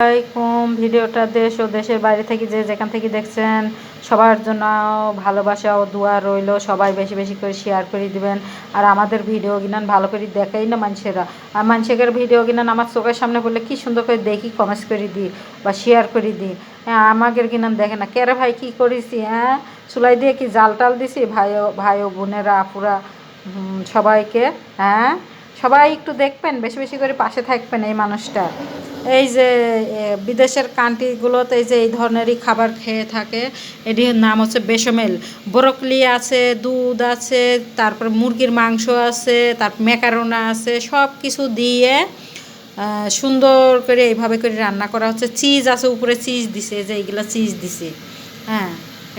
আসসালামাইকুম। ভিডিওটা দেশ ও দেশের বাইরে থেকে যে যেখান থেকে দেখছেন সবার জন্য ভালোবাসা ও দোয়া রইল। সবাই বেশি বেশি করে শেয়ার করে দিবেন। আর আমাদের ভিডিও কিনান ভালো করে দেখাই না মানুষেরা, আর মানুষের ভিডিও কিনান আমার চোখের সামনে বললে কি সুন্দর করে দেখি, কমেন্টস করে দিই বা শেয়ার করে দিই। হ্যাঁ, আমাদের কিনান দেখে না কেরে ভাই কী করেছি, হ্যাঁ চুলাই দিয়ে কি জাল টাল দিছি ভাই ও বোনেরা আপুরা সবাইকে। হ্যাঁ, সবাই একটু দেখবেন, বেশি বেশি করে পাশে থাকবেন এই মানুষটা। এই যে বিদেশের কান্ট্রিগুলোতে এই যে এই ধরনেরই খাবার খেয়ে থাকে। এটির নাম হচ্ছে বেশমেল। ব্রোকলি আছে, দুধ আছে, তারপর মুরগির মাংস আছে, তারপর ম্যাকারোনা আছে, সব কিছু দিয়ে সুন্দর করে এইভাবে করে রান্না করা হচ্ছে। চিজ আছে, উপরে চিজ দিছে, যে এইগুলো চিজ দিছে। হ্যাঁ,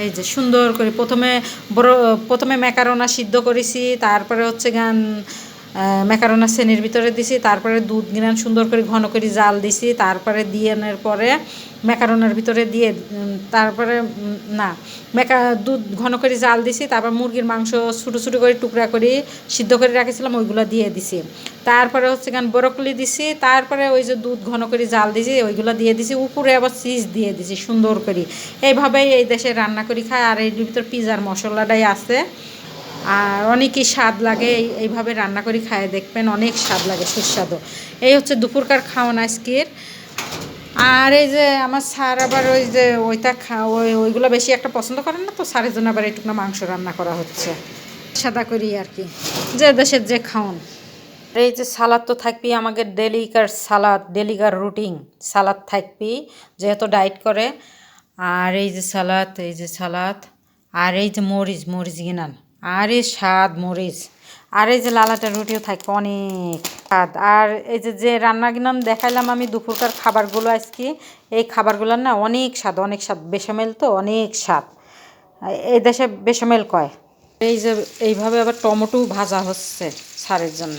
এই যে সুন্দর করে প্রথমে ম্যাকারোনা সিদ্ধ করেছি, তারপরে হচ্ছে গান ম্যাকারোনা শ্রেণীর ভিতরে দিছি, তারপরে দুধ গিনান সুন্দর করে ঘন করে জাল দিছি, তারপরে দিয়ে আনার পরে ম্যাকারোনার ভিতরে দিয়ে তারপরে না দুধ ঘন করে জাল দিছি, তারপর মুরগির মাংস ছোটো ছোটো করে টুকরা করে সিদ্ধ করে রাখেছিলাম ওইগুলো দিয়ে দিছি। তারপরে হচ্ছে গান ব্রোকলি দিছি, তারপরে ওই যে দুধ ঘন করে জাল দিছি ওইগুলো দিয়ে দিছি, উপরে আবার চিজ দিয়ে দিছি সুন্দর করে। এইভাবেই এই দেশে রান্না করি খায়। আর এর ভিতর পিজার মশলাটাই আছে, আর অনেকই স্বাদ লাগে। এইভাবে রান্না করে খায় দেখবেন, অনেক স্বাদ লাগে, সুস্বাদু। এই হচ্ছে দুপুরকার খাওয়ান আজকের। আর এই যে আমার স্যার আবার ওই যে ওইগুলো বেশি একটা পছন্দ করেন না, তো স্যারের জন্য আবার একটু মাংস রান্না করা হচ্ছে সাদা করি আর কি, যে দেশের যে খাওয়ান। এই যে সালাদ তো থাকবেই আমাদের, ডেলিকার সালাদ, ডেলিকার রুটিন সালাদ থাকবেই, যেহেতু ডায়েট করে। আর এই যে সালাদ, এই যে সালাদ, আর এই যে মরিচ গিনান, আর এই স্বাদ মরিচ, আর এই যে লালাটা রুটিও থাকবে, অনেক স্বাদ। আর এই যে যে রান্না গিনান দেখাইলাম আমি দুপুরকার খাবারগুলো আজকে, এই খাবারগুলোর না অনেক স্বাদ, অনেক স্বাদ। বেসামেল তো অনেক স্বাদ, এই দেশে বেসামেল কয়। এই যে এইভাবে আবার টমেটো ভাজা হচ্ছে সারের জন্য।